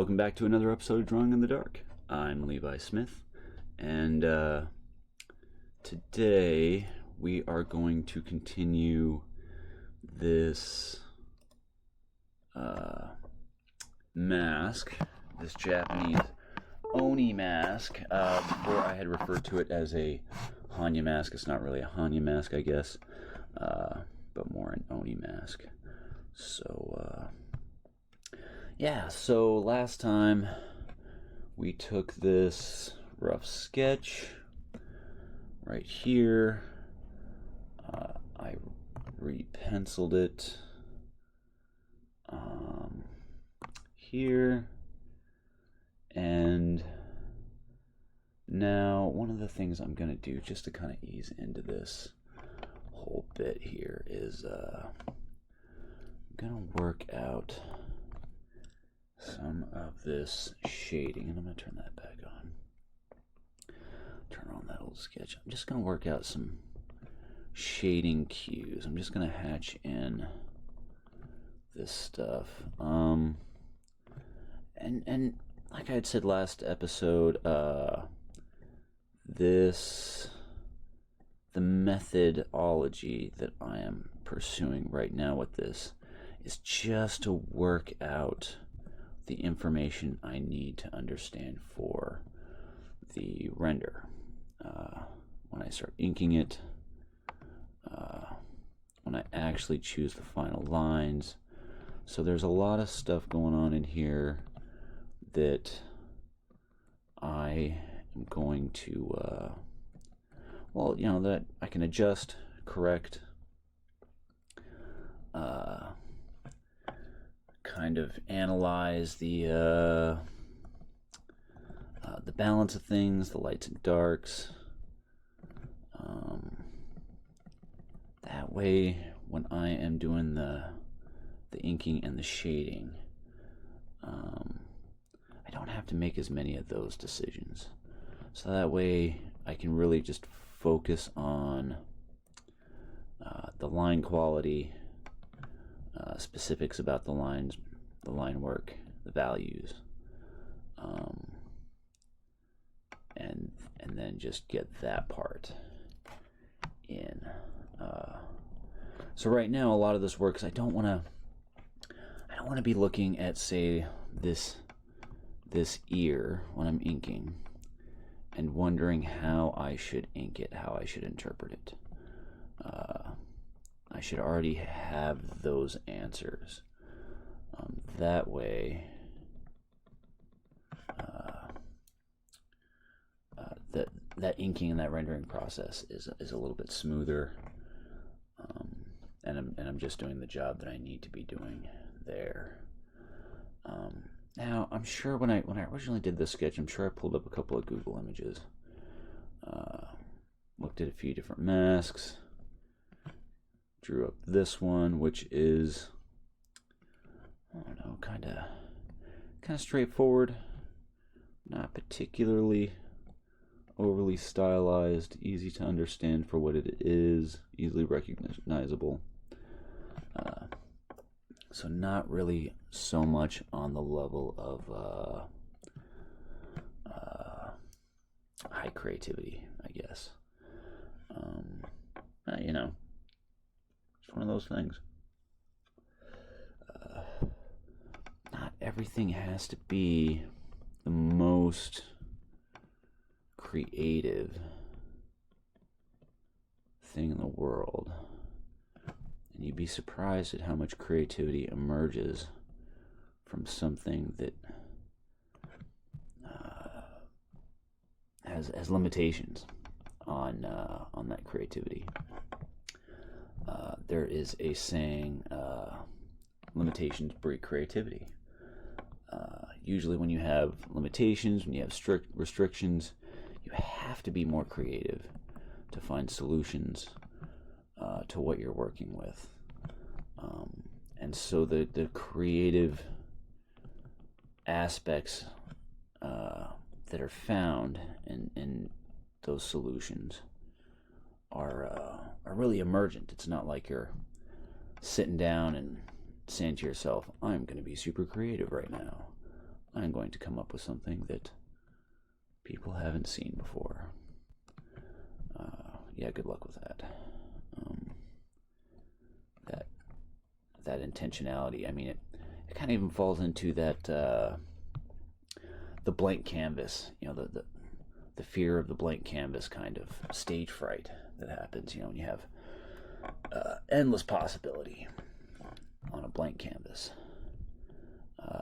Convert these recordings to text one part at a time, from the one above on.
Welcome back to another episode of Drawing in the Dark. I'm Levi Smith, and today we are going to continue this mask, this Japanese Oni Mask. Before I had referred to it as a Hanya mask. It's not really a Hanya mask, I guess, but more an Oni mask. So last time we took this rough sketch right here. I re-penciled it here, and now one of the things I'm going to do just to kind of ease into this whole bit here is I'm going to work out some of this shading, and I'm going to turn that back on. Turn on that old sketch. I'm just going to work out some shading cues. I'm just going to hatch in this stuff. And like I had said last episode, the methodology that I am pursuing right now with this is just to work out the information I need to understand for the render. When I start inking it, when I actually choose the final lines. So there's a lot of stuff going on in here that I am going to, that I can adjust, correct, kind of analyze the balance of things, the lights and darks. That way, when I am doing the inking and the shading, I don't have to make as many of those decisions. So that way, I can really just focus on the line quality, specifics about the lines, the line work, the values, and then just get that part in. So right now, a lot of this works. I don't want to be looking at, say, this ear when I'm inking and wondering how I should ink it, how I should interpret it. I should already have those answers. That way, that inking and that rendering process is a little bit smoother, and I'm just doing the job that I need to be doing there. Now, I'm sure when I originally did this sketch, I'm sure I pulled up a couple of Google images, looked at a few different masks, drew up this one, which is, I don't know, kind of straightforward, not particularly overly stylized, easy to understand for what it is, easily recognizable. So not really so much on the level of high creativity, I guess. It's one of those things. Not everything has to be the most creative thing in the world. And you'd be surprised at how much creativity emerges from something that has limitations on that creativity. There is a saying, limitations breed creativity. Usually when you have limitations, when you have strict restrictions, you have to be more creative to find solutions to what you're working with. And so the creative aspects that are found in those solutions are really emergent. It's not like you're sitting down and saying to yourself, I'm going to be super creative right now. I'm going to come up with something that people haven't seen before. Yeah, good luck with that. That intentionality. I mean, it kind of even falls into that the blank canvas. The fear of the blank canvas kind of stage fright that happens. When you have endless possibility on a blank canvas.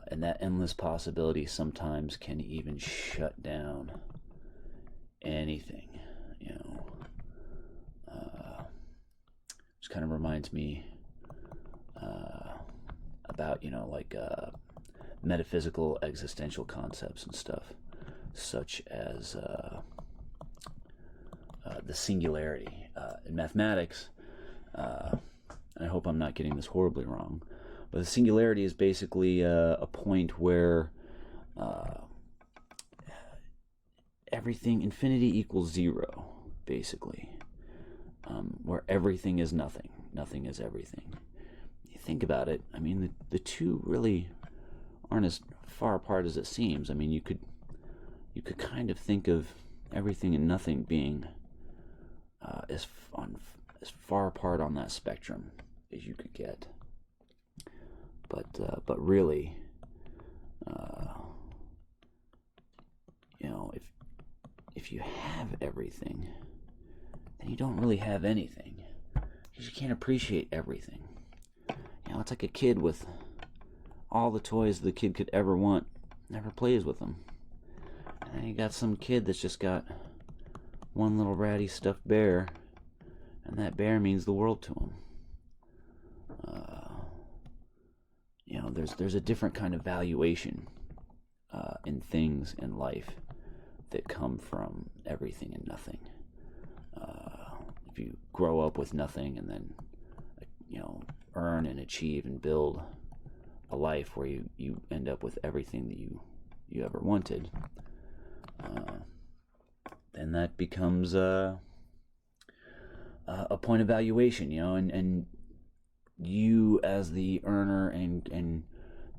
And that endless possibility sometimes can even shut down anything, which kind of reminds me about, metaphysical existential concepts and stuff, such as the singularity. In mathematics, and I hope I'm not getting this horribly wrong, but the singularity is basically a point where infinity equals zero, basically, where everything is nothing, nothing is everything. You think about it, I mean, the two really aren't as far apart as it seems. I mean, you could kind of think of everything and nothing being as far apart on that spectrum as you could get. But really, if you have everything, then you don't really have anything, because you can't appreciate everything. It's like a kid with all the toys the kid could ever want, never plays with them. And then you got some kid that's just got one little ratty stuffed bear, and that bear means the world to him. There's a different kind of valuation in things in life that come from everything and nothing. If you grow up with nothing and then, earn and achieve and build a life where you end up with everything that you ever wanted, then that becomes a point of valuation, and you as the earner and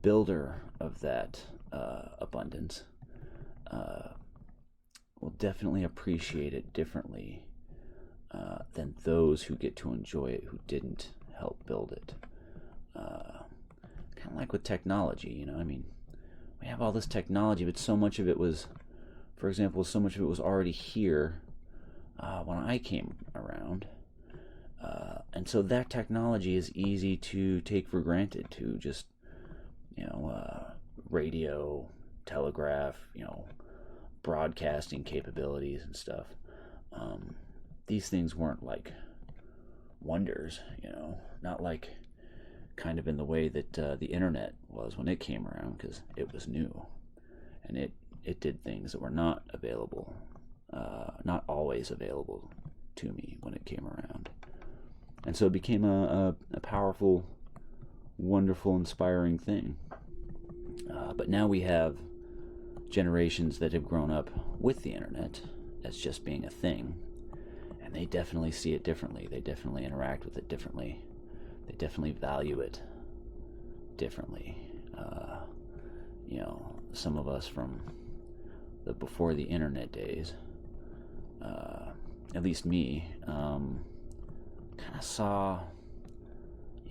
builder of that abundance will definitely appreciate it differently than those who get to enjoy it who didn't help build it. Kind of like with technology, I mean, we have all this technology, but so much of it was, for example, already here when I came around. And so that technology is easy to take for granted, to just, radio, telegraph, broadcasting capabilities and stuff. These things weren't like wonders, not like kind of in the way that the internet was when it came around, because it was new. And it did things that were not available, not always available to me when it came around. And so it became a powerful, wonderful, inspiring thing. But now we have generations that have grown up with the internet as just being a thing, and they definitely see it differently. They definitely interact with it differently. They definitely value it differently. Some of us from the before the internet days, at least me, kind of saw,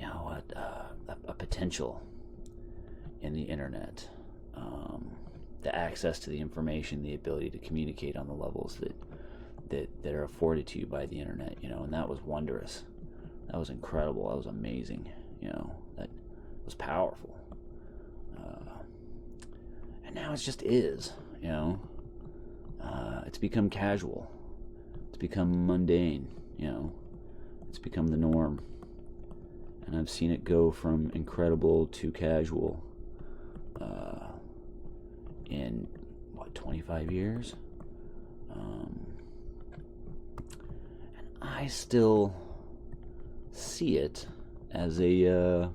a potential in the internet, the access to the information, the ability to communicate on the levels that are afforded to you by the internet, and that was wondrous. That was incredible. That was amazing. That was powerful. And now it just is, it's become casual. It's become mundane, it's become the norm. And I've seen it go from incredible to casual in, 25 years? And I still see it as a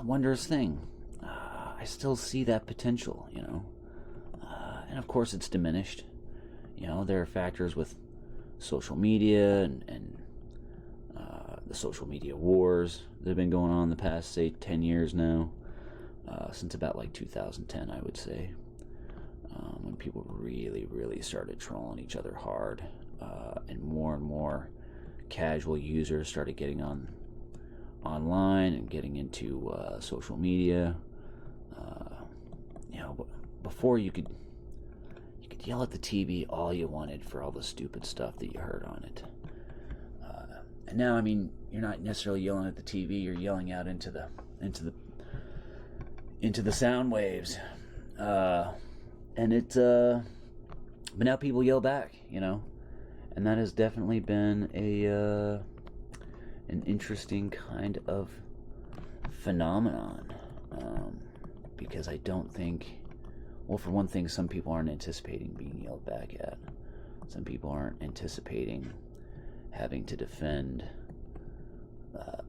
wondrous thing. I still see that potential, and of course it's diminished. There are factors with social media and the social media wars that have been going on the past, say, 10 years now, since about like 2010, I would say, when people really started trolling each other hard, and more casual users started getting online and getting into social media. Before you could yell at the TV all you wanted for all the stupid stuff that you heard on it. And now, I mean, you're not necessarily yelling at the TV, you're yelling out into the sound waves. But now people yell back, and that has definitely been an interesting kind of phenomenon, because I don't think, well, for one thing, some people aren't anticipating being yelled back at. Some people aren't anticipating having to defend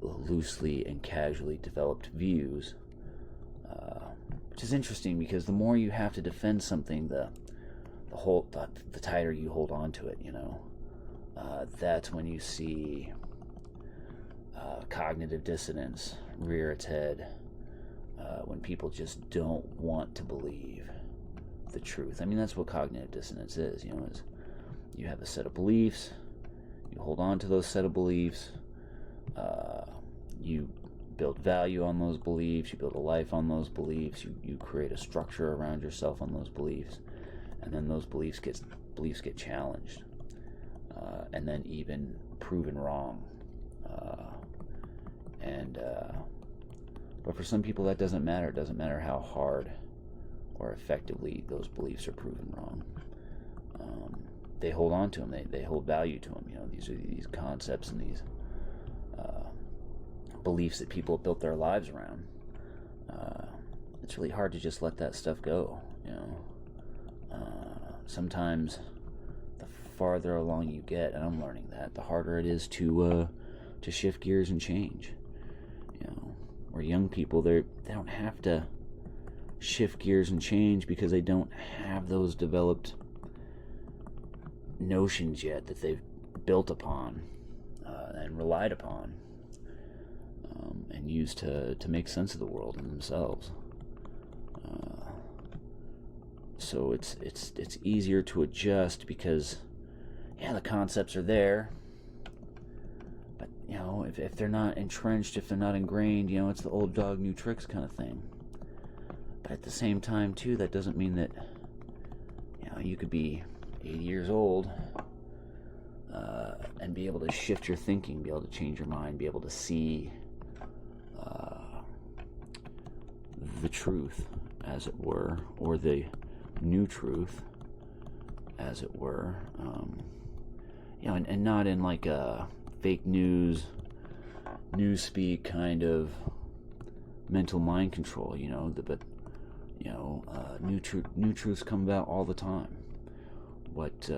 loosely and casually developed views, which is interesting, because the more you have to defend something, the tighter you hold on to it. That's when you see cognitive dissonance rear its head, when people just don't want to believe the truth. I mean, that's what cognitive dissonance is. Is you have a set of beliefs, you hold on to those set of beliefs, you build value on those beliefs, you build a life on those beliefs, you create a structure around yourself on those beliefs, and then those beliefs get challenged, and then even proven wrong. But for some people that doesn't matter. It doesn't matter how hard or effectively those beliefs are proven wrong. They hold on to them. They hold value to them. These are these concepts and these beliefs that people have built their lives around. It's really hard to just let that stuff go. Sometimes the farther along you get, and I'm learning that, the harder it is to shift gears and change. Where young people, they don't have to shift gears and change because they don't have those developed notions yet that they've built upon and relied upon, and used to make sense of the world and themselves. So it's easier to adjust because, the concepts are there. But if they're not entrenched, if they're not ingrained, it's the old dog, new tricks kind of thing. But at the same time, too, that doesn't mean that you could be 80 years old and be able to shift your thinking, be able to change your mind, be able to see the truth, as it were, or the new truth, as it were, and not in like a fake newspeak kind of mental mind control, but new truths come about all the time. What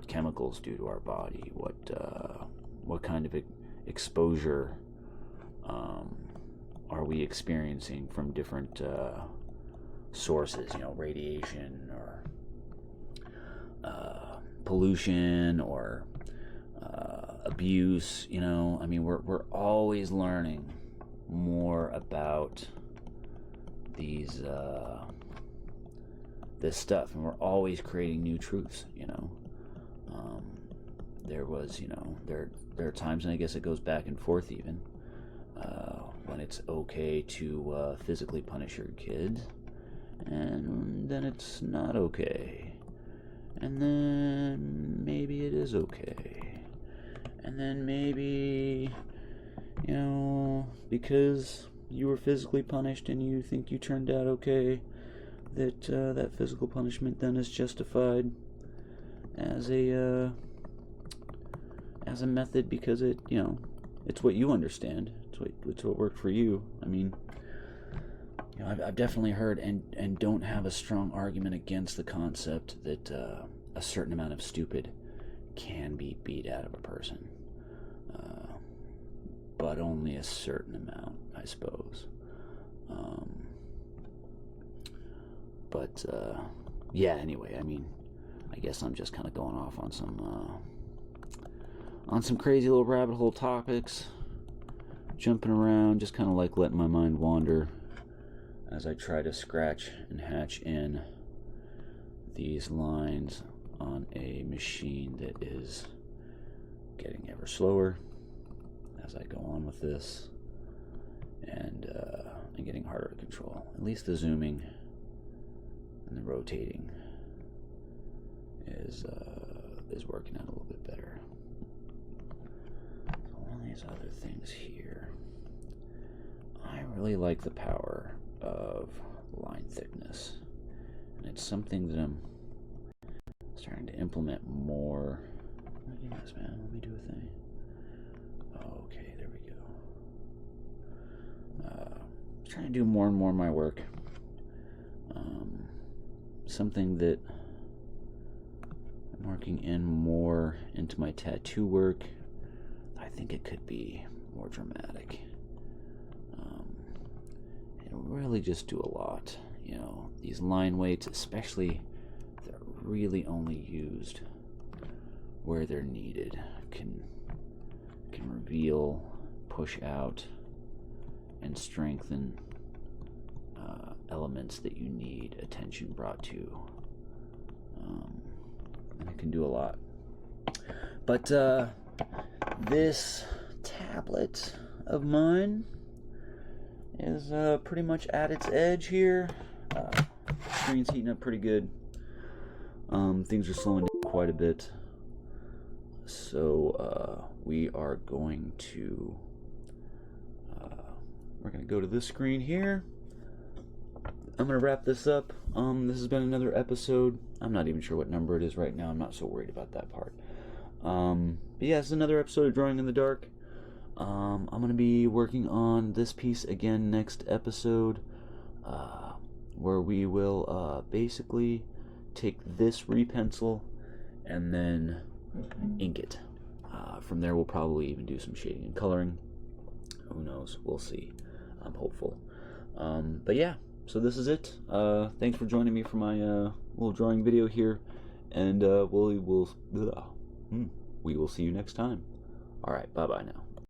chemicals do to our body, what kind of exposure are we experiencing from different sources, radiation or pollution or abuse. We're always learning more about this stuff, and we're always creating new truths. There are times, and I guess it goes back and forth even, when it's okay to physically punish your kids, and then it's not okay, and then maybe it is okay, and then maybe, because you were physically punished and you think you turned out okay, that physical punishment then is justified as a method because it's what you understand. It's what worked for you. I've definitely heard and don't have a strong argument against the concept that a certain amount of stupid can be beat out of a person, but only a certain amount, I suppose. Anyway, I guess I'm just kind of going off on some crazy little rabbit hole topics. jumping around, just kind of like letting my mind wander as I try to scratch and hatch in these lines on a machine that is getting ever slower as I go on with this, and getting harder to control. At least the zooming and the rotating is working out a little bit better. So one of these other things here, I really like the power of line thickness, and it's something that I'm starting to implement more. Let me do this, man. Let me do a thing. Okay, there we go. Trying to do more and more of my work. Something that I'm working in more into my tattoo work. I think it could be more dramatic. And really just do a lot. You know, these line weights, especially, they're really only used where they're needed. Can reveal, push out, and strengthen elements that you need attention brought to. And it can do a lot. But this tablet of mine is pretty much at its edge here. Screen's heating up pretty good. Things are slowing down quite a bit. So we are going to we're going to go to this screen here. I'm going to wrap this up. This has been another episode. I'm not even sure what number it is right now. I'm not so worried about that part. But yeah, it's another episode of Drawing in the Dark. I'm going to be working on this piece again next episode, where we will basically take this repencil and then ink it. From there, we'll probably even do some shading and coloring. Who knows? We'll see. I'm hopeful. But yeah, so this is it. Thanks for joining me for my little drawing video here, and we will see you next time. All right, bye-bye now.